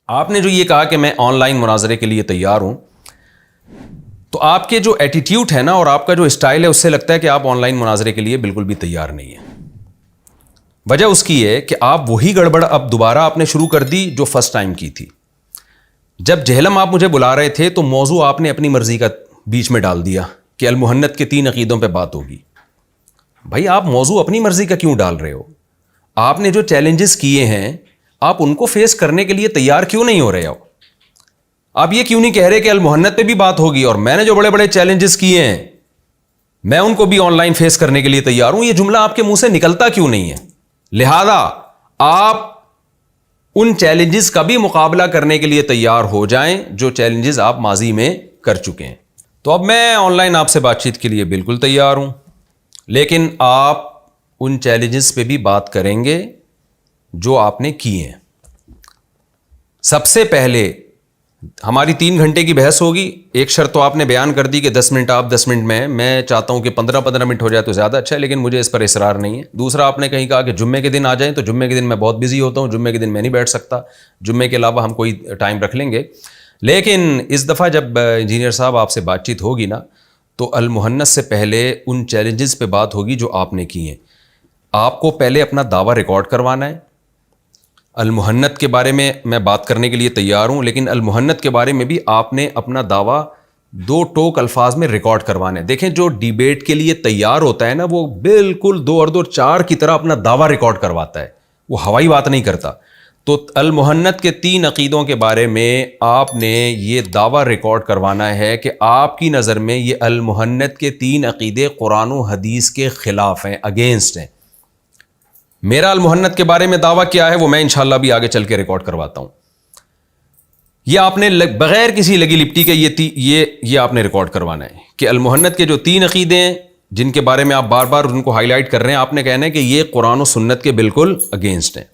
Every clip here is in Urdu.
آپ نے جو یہ کہا کہ میں آن لائن مناظرے کے لیے تیار ہوں، تو آپ کے جو ایٹیٹیوڈ ہے نا اور آپ کا جو اسٹائل ہے اس سے لگتا ہے کہ آپ آن لائن مناظرے کے لیے بالکل بھی تیار نہیں ہیں۔ وجہ اس کی ہے کہ آپ وہی گڑبڑ اب دوبارہ آپ نے شروع کر دی جو فرسٹ ٹائم کی تھی۔ جب جہلم آپ مجھے بلا رہے تھے تو موضوع آپ نے اپنی مرضی کا بیچ میں ڈال دیا کہ المحنت کے 3 عقیدوں پہ بات ہوگی۔ بھائی آپ موضوع اپنی مرضی کا کیوں ڈال رہے ہو؟ آپ نے جو چیلنجز کیے ہیں آپ ان کو فیس کرنے کے لیے تیار کیوں نہیں ہو رہے ہو؟ آپ یہ کیوں نہیں کہہ رہے کہ المحنت پہ بھی بات ہوگی اور میں نے جو بڑے بڑے چیلنجز کیے ہیں میں ان کو بھی آن لائن فیس کرنے کے لیے تیار ہوں؟ یہ جملہ آپ کے منہ سے نکلتا کیوں نہیں ہے؟ لہذا آپ ان چیلنجز کا بھی مقابلہ کرنے کے لیے تیار ہو جائیں جو چیلنجز آپ ماضی میں کر چکے ہیں۔ تو اب میں آن لائن آپ سے بات چیت کے لیے بالکل تیار ہوں، لیکن آپ ان چیلنجز پہ بھی بات کریں گے جو آپ نے کیے ہیں۔ سب سے پہلے ہماری 3 گھنٹے کی بحث ہوگی۔ ایک شرط تو آپ نے بیان کر دی کہ 10 منٹ آپ 10 منٹ میں چاہتا ہوں کہ 15 منٹ ہو جائے تو زیادہ اچھا ہے، لیکن مجھے اس پر اصرار نہیں ہے۔ دوسرا آپ نے کہیں کہا کہ جمعے کے دن آ جائیں، تو جمعے کے دن میں بہت بزی ہوتا ہوں، جمعے کے دن میں نہیں بیٹھ سکتا، جمعے کے علاوہ ہم کوئی ٹائم رکھ لیں گے۔ لیکن اس دفعہ جب انجینئر صاحب آپ سے بات چیت ہوگی نا تو المحنت سے پہلے ان چیلنجز پہ بات ہوگی جو آپ نے کی ہیں۔ آپ کو پہلے اپنا دعویٰ ریکارڈ کروانا ہے۔ المحنت کے بارے میں بات کرنے کے لیے تیار ہوں، لیکن المحنت کے بارے میں بھی آپ نے اپنا دعویٰ 2 ٹوک الفاظ میں ریکارڈ کروانا ہے۔ دیکھیں جو ڈیبیٹ کے لیے تیار ہوتا ہے نا وہ بالکل 2 اور 2 4 کی طرح اپنا دعویٰ ریکارڈ کرواتا ہے، وہ ہوائی بات نہیں کرتا۔ تو المحنت کے 3 عقیدوں کے بارے میں آپ نے یہ دعویٰ ریکارڈ کروانا ہے کہ آپ کی نظر میں یہ المحنت کے 3 عقیدے قرآن و حدیث کے خلاف ہیں، اگینسٹ ہیں۔ میرا المحنت کے بارے میں دعویٰ کیا ہے وہ میں انشاءاللہ بھی آگے چل کے ریکارڈ کرواتا ہوں۔ یہ آپ نے بغیر کسی لگی لپٹی کے یہ آپ نے ریکارڈ کروانا ہے کہ المحنت کے جو 3 عقیدے ہیں جن کے بارے میں آپ بار بار ان کو ہائی لائٹ کر رہے ہیں، آپ نے کہنا ہے کہ یہ قرآن و سنت کے بالکل اگینسٹ ہیں۔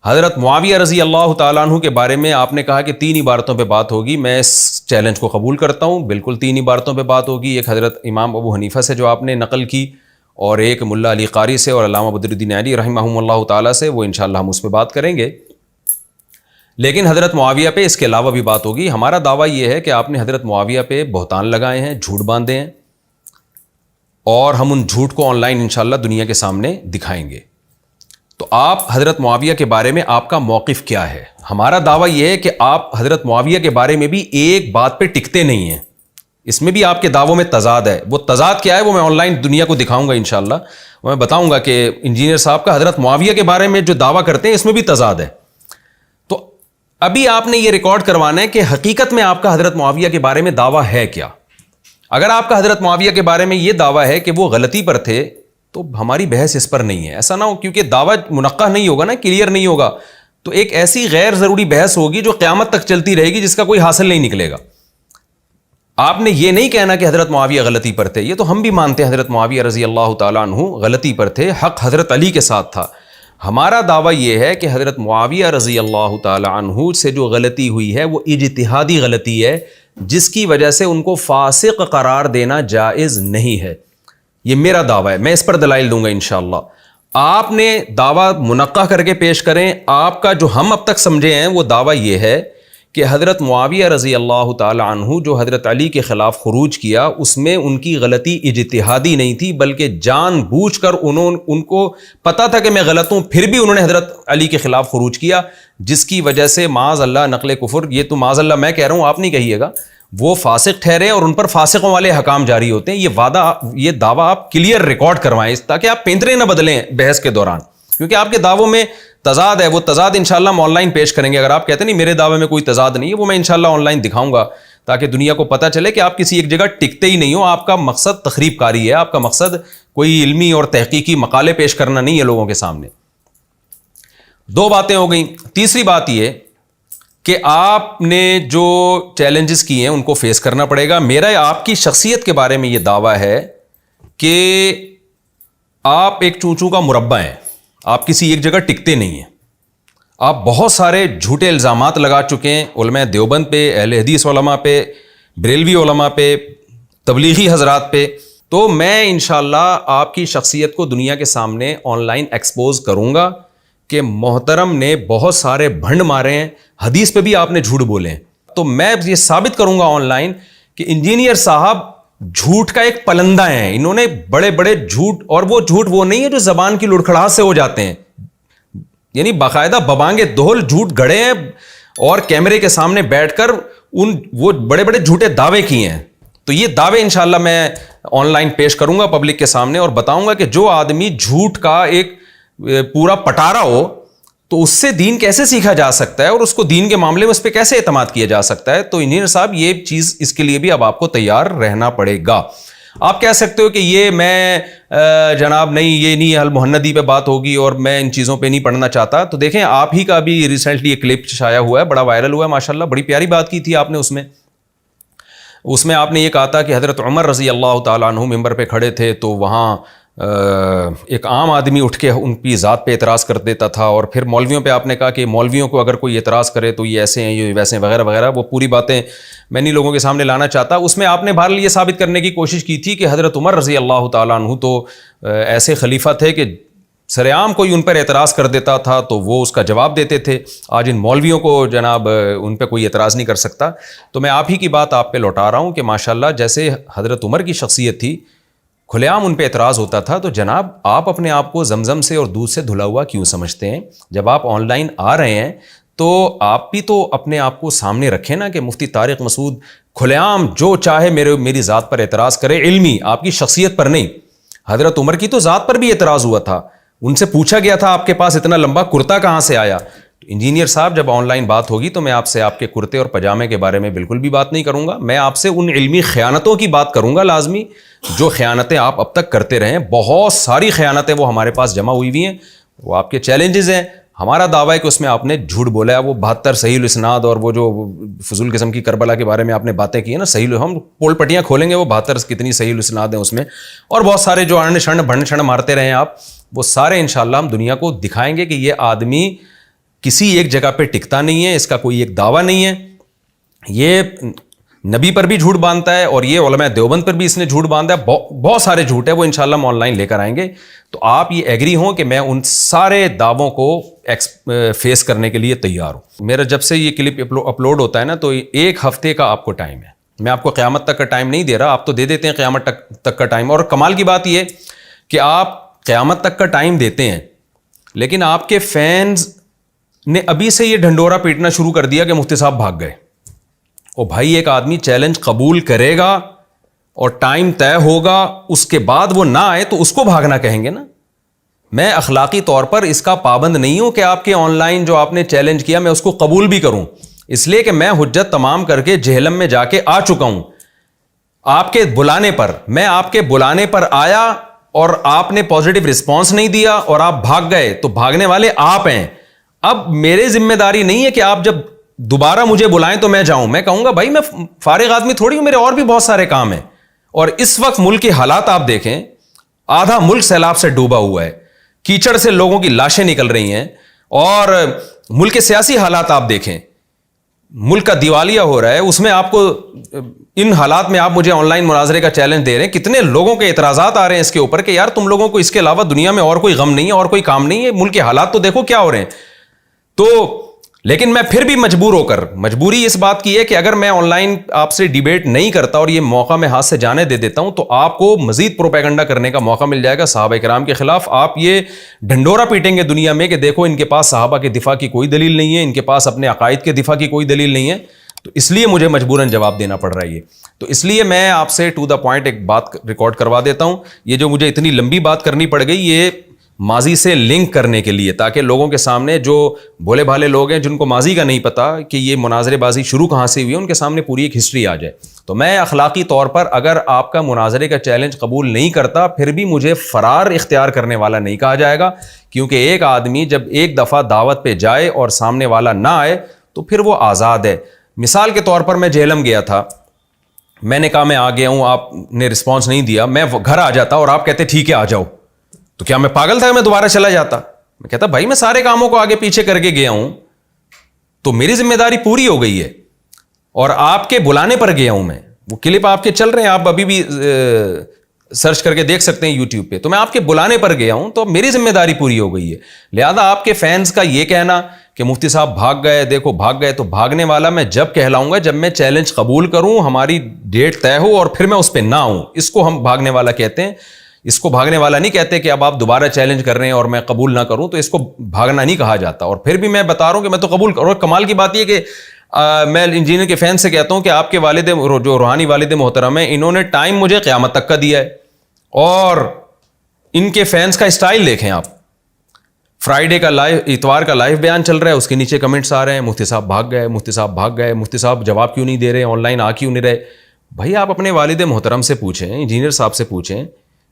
حضرت معاویہ رضی اللہ تعالیٰ عنہ کے بارے میں آپ نے کہا کہ 3 عبارتوں پہ بات ہوگی، میں اس چیلنج کو قبول کرتا ہوں، بالکل 3 عبارتوں پہ بات ہوگی۔ ایک حضرت امام ابو حنیفہ سے جو آپ نے نقل کی، اور ایک ملا علی قاری سے اور علامہ بدر الدین علی رحمہم اللہ تعالیٰ سے، وہ انشاءاللہ ہم اس پہ بات کریں گے۔ لیکن حضرت معاویہ پہ اس کے علاوہ بھی بات ہوگی۔ ہمارا دعویٰ یہ ہے کہ آپ نے حضرت معاویہ پہ بہتان لگائے ہیں، جھوٹ باندھے ہیں، اور ہم ان جھوٹ کو آن لائن انشاءاللہ دنیا کے سامنے دکھائیں گے۔ تو آپ حضرت معاویہ کے بارے میں آپ کا موقف کیا ہے؟ ہمارا دعویٰ یہ ہے کہ آپ حضرت معاویہ کے بارے میں بھی ایک بات پہ ٹکتے نہیں ہیں، اس میں بھی آپ کے دعووں میں تضاد ہے۔ وہ تضاد کیا ہے وہ میں آن لائن دنیا کو دکھاؤں گا انشاءاللہ۔ میں بتاؤں گا کہ انجینئر صاحب کا حضرت معاویہ کے بارے میں جو دعویٰ کرتے ہیں اس میں بھی تضاد ہے۔ تو ابھی آپ نے یہ ریکارڈ کروانا ہے کہ حقیقت میں آپ کا حضرت معاویہ کے بارے میں دعویٰ ہے کیا۔ اگر آپ کا حضرت معاویہ کے بارے میں یہ دعویٰ ہے کہ وہ غلطی پر تھے تو ہماری بحث اس پر نہیں ہے۔ ایسا نہ ہو کیونکہ دعویٰ منقح نہیں ہوگا نا، کلیئر نہیں ہوگا، تو ایک ایسی غیر ضروری بحث ہوگی جو قیامت تک چلتی رہے گی، جس کا کوئی حاصل نہیں نکلے گا۔ آپ نے یہ نہیں کہنا کہ حضرت معاویہ غلطی پر تھے، یہ تو ہم بھی مانتے ہیں حضرت معاویہ رضی اللہ تعالیٰ عنہ غلطی پر تھے، حق حضرت علی کے ساتھ تھا۔ ہمارا دعویٰ یہ ہے کہ حضرت معاویہ رضی اللہ تعالیٰ عنہ سے جو غلطی ہوئی ہے وہ اجتہادی غلطی ہے، جس کی وجہ سے ان کو فاسق قرار دینا جائز نہیں ہے۔ یہ میرا دعویٰ ہے، میں اس پر دلائل دوں گا انشاءاللہ۔ آپ نے دعویٰ منقح کر کے پیش کریں۔ آپ کا جو ہم اب تک سمجھے ہیں وہ دعویٰ یہ ہے کہ حضرت معاویہ رضی اللہ تعالی عنہ جو حضرت علی کے خلاف خروج کیا اس میں ان کی غلطی اجتہادی نہیں تھی، بلکہ جان بوجھ کر ان کو پتہ تھا کہ میں غلط ہوں، پھر بھی انہوں نے حضرت علی کے خلاف خروج کیا، جس کی وجہ سے معاذ اللہ نقل کفر، یہ تو معاذ اللہ میں کہہ رہا ہوں، آپ نہیں کہیے گا، وہ فاسق ٹھہرے اور ان پر فاسقوں والے حکام جاری ہوتے ہیں۔ یہ دعویٰ آپ کلیئر ریکارڈ کروائیں تاکہ آپ پینترے نہ بدلیں بحث کے دوران، کیونکہ آپ کے دعووں میں تضاد ہے۔ وہ تضاد انشاءاللہ ہم آن لائن پیش کریں گے۔ اگر آپ کہتے ہیں نہیں میرے دعوے میں کوئی تضاد نہیں ہے، وہ میں انشاءاللہ آن لائن دکھاؤں گا تاکہ دنیا کو پتہ چلے کہ آپ کسی ایک جگہ ٹکتے ہی نہیں ہو۔ آپ کا مقصد تخریب کاری ہے، آپ کا مقصد کوئی علمی اور تحقیقی مقالے پیش کرنا نہیں ہے لوگوں کے سامنے۔ 2 باتیں ہو گئیں۔ تیسری بات یہ کہ آپ نے جو چیلنجز کیے ہیں ان کو فیس کرنا پڑے گا۔ میرا آپ کی شخصیت کے بارے میں یہ دعویٰ ہے کہ آپ ایک چونچوں کا مربع ہیں، آپ کسی ایک جگہ ٹکتے نہیں ہیں۔ آپ بہت سارے جھوٹے الزامات لگا چکے ہیں علماء دیوبند پہ، اہل حدیث علماء پہ، بریلوی علماء پہ، تبلیغی حضرات پہ۔ تو میں انشاءاللہ آپ کی شخصیت کو دنیا کے سامنے آن لائن ایکسپوز کروں گا کہ محترم نے بہت سارے بھنڈ مارے ہیں, حدیث پہ بھی آپ نے جھوٹ بولے ہیں. تو میں یہ ثابت کروں گا آن لائن کہ انجینئر صاحب جھوٹ کا ایک پلندہ ہیں. انہوں نے بڑے بڑے جھوٹ, اور وہ جھوٹ وہ نہیں ہے جو زبان کی لڑکھڑاہٹ سے ہو جاتے ہیں, یعنی باقاعدہ ببانگے دہل جھوٹ گڑے ہیں اور کیمرے کے سامنے بیٹھ کر وہ بڑے بڑے جھوٹے دعوے کیے ہیں. تو یہ دعوے انشاءاللہ میں آن لائن پیش کروں گا پبلک کے سامنے, اور بتاؤں گا کہ جو آدمی جھوٹ کا ایک پورا پٹارا ہو تو اس سے دین کیسے سیکھا جا سکتا ہے, اور اس کو دین کے معاملے میں اس پہ کیسے اعتماد کیا جا سکتا ہے. تو انجینئر صاحب یہ چیز, اس کے لیے بھی اب آپ کو تیار رہنا پڑے گا. آپ کہہ سکتے ہو کہ یہ میں جناب نہیں, یہ نہیں المحندی پہ بات ہوگی اور میں ان چیزوں پہ نہیں پڑھنا چاہتا. تو دیکھیں آپ ہی کا بھی ریسنٹلی ایک کلپ شائع ہوا ہے, بڑا وائرل ہوا ہے ماشاءاللہ, بڑی پیاری بات کی تھی آپ نے. اس میں آپ نے یہ کہا تھا کہ حضرت عمر رضی اللہ تعالیٰ عنہ ممبر پہ کھڑے تھے تو وہاں ایک عام آدمی اٹھ کے ان کی ذات پہ اعتراض کر دیتا تھا, اور پھر مولویوں پہ آپ نے کہا کہ مولویوں کو اگر کوئی اعتراض کرے تو یہ ایسے ہیں, یہ ویسے ہیں, وغیرہ وغیرہ. وہ پوری باتیں میں نہیں لوگوں کے سامنے لانا چاہتا. اس میں آپ نے بہرحال یہ ثابت کرنے کی کوشش کی تھی کہ حضرت عمر رضی اللہ تعالیٰ عنہ تو ایسے خلیفہ تھے کہ سر عام کوئی ان پر اعتراض کر دیتا تھا تو وہ اس کا جواب دیتے تھے. آج ان مولویوں کو جناب ان پہ کوئی اعتراض نہیں کر سکتا. تو میں آپ ہی کی بات آپ پہ لوٹا رہا ہوں کہ ماشاءاللہ جیسے حضرت عمر کی شخصیت تھی, کھلے عام ان پہ اعتراض ہوتا تھا, تو جناب آپ اپنے آپ کو زمزم سے اور دودھ سے دھلا ہوا کیوں سمجھتے ہیں؟ جب آپ آن لائن آ رہے ہیں تو آپ بھی تو اپنے آپ کو سامنے رکھیں نا کہ مفتی طارق مسعود کھلے عام جو چاہے میری ذات پر اعتراض کرے, علمی, آپ کی شخصیت پر نہیں. حضرت عمر کی تو ذات پر بھی اعتراض ہوا تھا, ان سے پوچھا گیا تھا آپ کے پاس اتنا لمبا کرتا کہاں سے آیا. انجینئر صاحب جب آن لائن بات ہوگی تو میں آپ سے آپ کے کرتے اور پجامے کے بارے میں بالکل بھی بات نہیں کروں گا. میں آپ سے ان علمی خیانتوں کی بات کروں گا لازمی, جو خیانتیں آپ اب تک کرتے رہے ہیں. بہت ساری خیانتیں وہ ہمارے پاس جمع ہوئی ہوئی ہیں, وہ آپ کے چیلنجز ہیں. ہمارا دعویٰ ہے کہ اس میں آپ نے جھوٹ بولا ہے. وہ 72 صحیح الاسناد اور وہ جو فضول قسم کی کربلا کے بارے میں آپ نے باتیں کی ہیں نا, صحیح, ہم پول پٹیاں کھولیں گے وہ 72 کتنی صحیح الاسناد ہیں اس میں, اور بہت سارے جو انڈ شنڈ بھنڈ شنڈ مارتے رہے ہیں آپ, وہ سارے انشاءاللہ ہم دنیا کو دکھائیں گے کہ یہ آدمی کسی ایک جگہ پہ ٹکتا نہیں ہے, اس کا کوئی ایک دعویٰ نہیں ہے. یہ نبی پر بھی جھوٹ باندھتا ہے, اور یہ علماء دیوبند پر بھی اس نے جھوٹ باندھا ہے. بہت سارے جھوٹ ہے, وہ انشاءاللہ ہم آن لائن لے کر آئیں گے. تو آپ یہ ایگری ہوں کہ میں ان سارے دعووں کو فیس کرنے کے لیے تیار ہوں. میرا جب سے یہ کلپ اپلوڈ ہوتا ہے نا تو 1 ہفتے کا آپ کو ٹائم ہے. میں آپ کو قیامت تک کا ٹائم نہیں دے رہا, آپ تو دے دیتے ہیں قیامت تک کا ٹائم. اور کمال کی بات یہ کہ آپ قیامت تک کا ٹائم دیتے ہیں, لیکن آپ کے فینز نے ابھی سے یہ ڈھنڈورا پیٹنا شروع کر دیا کہ مفتی صاحب بھاگ گئے. او بھائی, ایک آدمی چیلنج قبول کرے گا اور ٹائم طے ہوگا, اس کے بعد وہ نہ آئے تو اس کو بھاگنا کہیں گے نا. میں اخلاقی طور پر اس کا پابند نہیں ہوں کہ آپ کے آن لائن جو آپ نے چیلنج کیا میں اس کو قبول بھی کروں, اس لیے کہ میں حجت تمام کر کے جہلم میں جا کے آ چکا ہوں. آپ کے بلانے پر, میں آپ کے بلانے پر آیا اور آپ نے پازیٹیو رسپانس نہیں دیا اور آپ بھاگ گئے, تو بھاگنے والے آپ ہیں. اب میرے ذمہ داری نہیں ہے کہ آپ جب دوبارہ مجھے بلائیں تو میں جاؤں. میں کہوں گا بھائی میں فارغ آدمی تھوڑی ہوں, میرے اور بھی بہت سارے کام ہیں. اور اس وقت ملک کے حالات آپ دیکھیں, آدھا ملک سیلاب سے ڈوبا ہوا ہے, کیچڑ سے لوگوں کی لاشیں نکل رہی ہیں, اور ملک کے سیاسی حالات آپ دیکھیں, ملک کا دیوالیہ ہو رہا ہے. اس میں آپ کو ان حالات میں آپ مجھے آن لائن مناظرے کا چیلنج دے رہے ہیں. کتنے لوگوں کے اعتراضات آ رہے ہیں اس کے اوپر کہ یار تم لوگوں کو اس کے علاوہ دنیا میں اور کوئی غم نہیں ہے, اور کوئی کام نہیں ہے, ملک کے حالات تو دیکھو کیا ہو رہے ہیں. تو لیکن میں پھر بھی مجبوری اس بات کی ہے کہ اگر میں آن لائن آپ سے ڈیبیٹ نہیں کرتا اور یہ موقع میں ہاتھ سے جانے دے دیتا ہوں تو آپ کو مزید پروپیگنڈا کرنے کا موقع مل جائے گا صحابہ کرام کے خلاف. آپ یہ ڈھنڈورا پیٹیں گے دنیا میں کہ دیکھو ان کے پاس صحابہ کے دفاع کی کوئی دلیل نہیں ہے, ان کے پاس اپنے عقائد کے دفاع کی کوئی دلیل نہیں ہے. تو اس لیے مجھے مجبوراً جواب دینا پڑ رہا ہے یہ. تو اس لیے میں آپ سے ٹو دا پوائنٹ ایک بات ریکارڈ کروا دیتا ہوں. یہ جو مجھے اتنی لمبی بات کرنی پڑ گئی, یہ ماضی سے لنک کرنے کے لیے, تاکہ لوگوں کے سامنے جو بھولے بھالے لوگ ہیں جن کو ماضی کا نہیں پتا کہ یہ مناظرے بازی شروع کہاں سے ہوئی ہے, ان کے سامنے پوری ایک ہسٹری آ جائے. تو میں اخلاقی طور پر اگر آپ کا مناظرے کا چیلنج قبول نہیں کرتا, پھر بھی مجھے فرار اختیار کرنے والا نہیں کہا جائے گا, کیونکہ ایک آدمی جب ایک دفعہ دعوت پہ جائے اور سامنے والا نہ آئے تو پھر وہ آزاد ہے. مثال کے طور پر میں جہلم گیا تھا, میں نے کہا میں آ گیا ہوں, آپ نے رسپانس نہیں دیا, میں گھر آ جاتا اور آپ کہتے ٹھیک ہے آ جاؤ, تو کیا میں پاگل تھا میں دوبارہ چلا جاتا؟ میں کہتا بھائی میں سارے کاموں کو آگے پیچھے کر کے گیا ہوں, تو میری ذمہ داری پوری ہو گئی ہے, اور آپ کے بلانے پر گیا ہوں میں. وہ کلپ آپ کے چل رہے ہیں, آپ ابھی بھی سرچ کر کے دیکھ سکتے ہیں یوٹیوب پہ. تو میں آپ کے بلانے پر گیا ہوں تو میری ذمہ داری پوری ہو گئی ہے. لہذا آپ کے فینس کا یہ کہنا کہ مفتی صاحب بھاگ گئے، دیکھو بھاگ گئے، تو بھاگنے والا میں جب کہلاؤں گا جب میں چیلنج قبول کروں، ہماری ڈیٹ طے ہو اور پھر میں اس پہ نہ ہوں. اس کو ہم بھاگنے والا کہتے ہیں. اس کو بھاگنے والا نہیں کہتے کہ اب آپ دوبارہ چیلنج کر رہے ہیں اور میں قبول نہ کروں، تو اس کو بھاگنا نہیں کہا جاتا. اور پھر بھی میں بتا رہا ہوں کہ میں تو قبول کروں. اور کمال کی بات یہ کہ میں انجینئر کے فین سے کہتا ہوں کہ آپ کے والد جو روحانی والد محترم ہیں، انہوں نے ٹائم مجھے قیامت تک کا دیا ہے. اور ان کے فینس کا اسٹائل دیکھیں آپ. فرائیڈے کا لائیو، اتوار کا لائیو بیان چل رہا ہے، اس کے نیچے کمنٹس آ رہے ہیں مفتی صاحب بھاگ گئے، مفتی صاحب بھاگ گئے، مفتی صاحب جواب کیوں نہیں دے رہے، آن لائن آ کیوں نہیں رہے. بھائی آپ اپنے والد محترم سے پوچھیں، انجینئر صاحب سے پوچھیں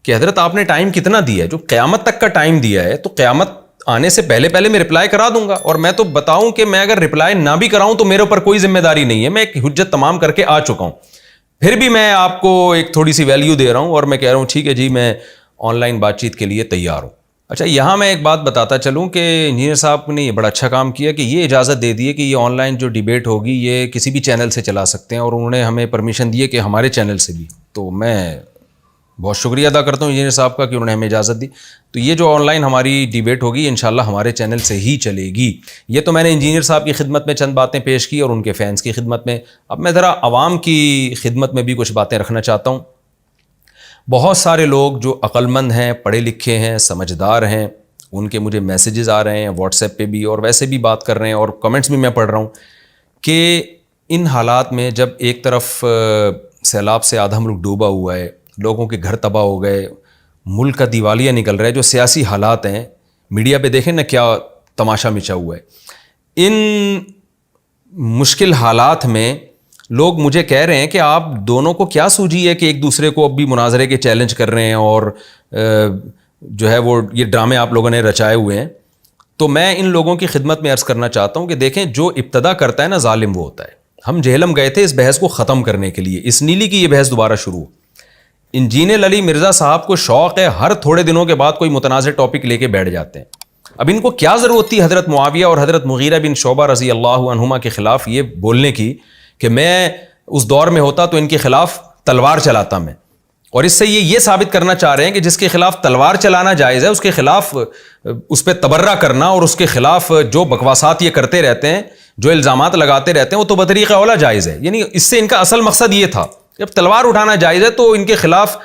کہ حضرت آپ نے ٹائم کتنا دیا ہے. جو قیامت تک کا ٹائم دیا ہے تو قیامت آنے سے پہلے پہلے میں رپلائی کرا دوں گا. اور میں تو بتاؤں کہ میں اگر رپلائی نہ بھی کراؤں تو میرے اوپر کوئی ذمہ داری نہیں ہے، میں ایک حجت تمام کر کے آ چکا ہوں. پھر بھی میں آپ کو ایک تھوڑی سی ویلیو دے رہا ہوں اور میں کہہ رہا ہوں ٹھیک ہے جی میں آن لائن بات چیت کے لیے تیار ہوں. اچھا یہاں میں ایک بات بتاتا چلوں کہ انجینئر صاحب نے یہ بڑا اچھا کام کیا کہ یہ اجازت دے دی ہے کہ یہ آن لائن جو ڈیبیٹ ہوگی یہ کسی بھی چینل سے چلا سکتے ہیں، اور انہوں نے ہمیں پرمیشن دی ہے کہ ہمارے چینل سے بھی. تو میں بہت شکریہ ادا کرتا ہوں انجینئر صاحب کا کہ انہوں نے ہمیں اجازت دی. تو یہ جو آن لائن ہماری ڈیبیٹ ہوگی انشاءاللہ ہمارے چینل سے ہی چلے گی. یہ تو میں نے انجینئر صاحب کی خدمت میں چند باتیں پیش کی اور ان کے فینس کی خدمت میں. اب میں ذرا عوام کی خدمت میں بھی کچھ باتیں رکھنا چاہتا ہوں. بہت سارے لوگ جو عقل مند ہیں، پڑھے لکھے ہیں، سمجھدار ہیں، ان کے مجھے میسیجز آ رہے ہیں واٹس ایپ پہ بھی اور ویسے بھی بات کر رہے ہیں اور کمنٹس بھی میں پڑھ رہا ہوں کہ ان حالات میں جب ایک طرف سیلاب سے آدھا ملک ڈوبا ہوا ہے، لوگوں کے گھر تباہ ہو گئے، ملک کا دیوالیہ نکل رہا ہے، جو سیاسی حالات ہیں میڈیا پہ دیکھیں نا کیا تماشا مچا ہوا ہے. ان مشکل حالات میں لوگ مجھے کہہ رہے ہیں کہ آپ دونوں کو کیا سوجی ہے کہ ایک دوسرے کو اب بھی مناظرے کے چیلنج کر رہے ہیں اور جو ہے وہ یہ ڈرامے آپ لوگوں نے رچائے ہوئے ہیں. تو میں ان لوگوں کی خدمت میں عرض کرنا چاہتا ہوں کہ دیکھیں جو ابتدا کرتا ہے نا ظالم وہ ہوتا ہے. ہم جہلم گئے تھے اس بحث کو ختم کرنے کے لیے، اس نیلی کی یہ بحث دوبارہ شروع. انجینئر علی مرزا صاحب کو شوق ہے ہر تھوڑے دنوں کے بعد کوئی متنازع ٹاپک لے کے بیٹھ جاتے ہیں. اب ان کو کیا ضرورت تھی حضرت معاویہ اور حضرت مغیرہ بن شعبہ رضی اللہ عنہما کے خلاف یہ بولنے کی کہ میں اس دور میں ہوتا تو ان کے خلاف تلوار چلاتا میں. اور اس سے یہ ثابت کرنا چاہ رہے ہیں کہ جس کے خلاف تلوار چلانا جائز ہے اس کے خلاف اس پہ تبرہ کرنا اور اس کے خلاف جو بکواسات یہ کرتے رہتے ہیں، جو الزامات لگاتے رہتے ہیں، وہ تو بطریقہ اولا جائز ہے. یعنی اس سے ان کا اصل مقصد یہ تھا جب تلوار اٹھانا جائز ہے تو ان کے خلاف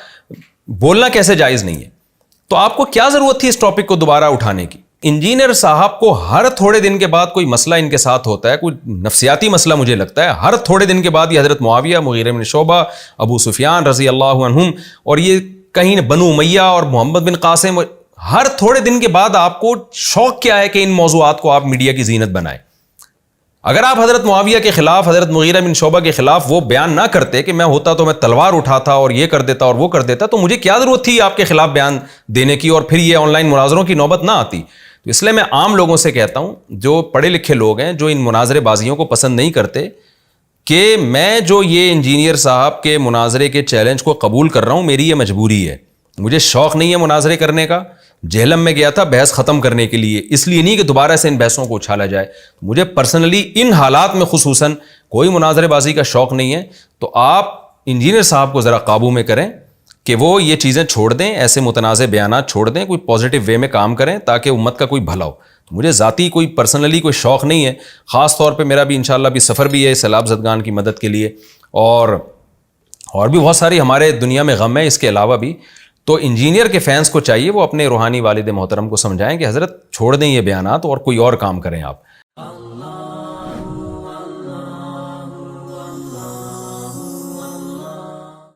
بولنا کیسے جائز نہیں ہے. تو آپ کو کیا ضرورت تھی اس ٹاپک کو دوبارہ اٹھانے کی؟ انجینئر صاحب کو ہر تھوڑے دن کے بعد کوئی مسئلہ ان کے ساتھ ہوتا ہے، کوئی نفسیاتی مسئلہ مجھے لگتا ہے، ہر تھوڑے دن کے بعد یہ حضرت معاویہ، مغیرہ بن شعبہ، ابو سفیان رضی اللہ عنہم اور یہ کہیں بنو امیہ اور محمد بن قاسم، ہر تھوڑے دن کے بعد آپ کو شوق کیا ہے کہ ان موضوعات کو آپ میڈیا کی زینت بنائیں. اگر آپ حضرت معاویہ کے خلاف، حضرت مغیرہ بن شعبہ کے خلاف وہ بیان نہ کرتے کہ میں ہوتا تو میں تلوار اٹھاتا اور یہ کر دیتا اور وہ کر دیتا، تو مجھے کیا ضرورت تھی آپ کے خلاف بیان دینے کی اور پھر یہ آن لائن مناظروں کی نوبت نہ آتی. تو اس لیے میں عام لوگوں سے کہتا ہوں جو پڑھے لکھے لوگ ہیں، جو ان مناظرے بازیوں کو پسند نہیں کرتے، کہ میں جو یہ انجینئر صاحب کے مناظرے کے چیلنج کو قبول کر رہا ہوں میری یہ مجبوری ہے. مجھے شوق نہیں ہے مناظرے کرنے کا. جہلم میں گیا تھا بحث ختم کرنے کے لیے، اس لیے نہیں کہ دوبارہ سے ان بحثوں کو اچھالا جائے. مجھے پرسنلی ان حالات میں خصوصاً کوئی مناظرے بازی کا شوق نہیں ہے. تو آپ انجینئر صاحب کو ذرا قابو میں کریں کہ وہ یہ چیزیں چھوڑ دیں، ایسے متنازع بیانات چھوڑ دیں، کوئی پازیٹیو وے میں کام کریں تاکہ امت کا کوئی بھلا ہو. مجھے ذاتی کوئی پرسنلی کوئی شوق نہیں ہے. خاص طور پہ میرا بھی انشاءاللہ بھی سفر بھی ہے سیلاب زدگان کی مدد کے لیے، اور بھی بہت ساری ہمارے دنیا میں غم ہے اس کے علاوہ بھی. تو انجینئر کے فینس کو چاہیے وہ اپنے روحانی والد محترم کو سمجھائیں کہ حضرت چھوڑ دیں یہ بیانات اور کوئی اور کام کریں آپ.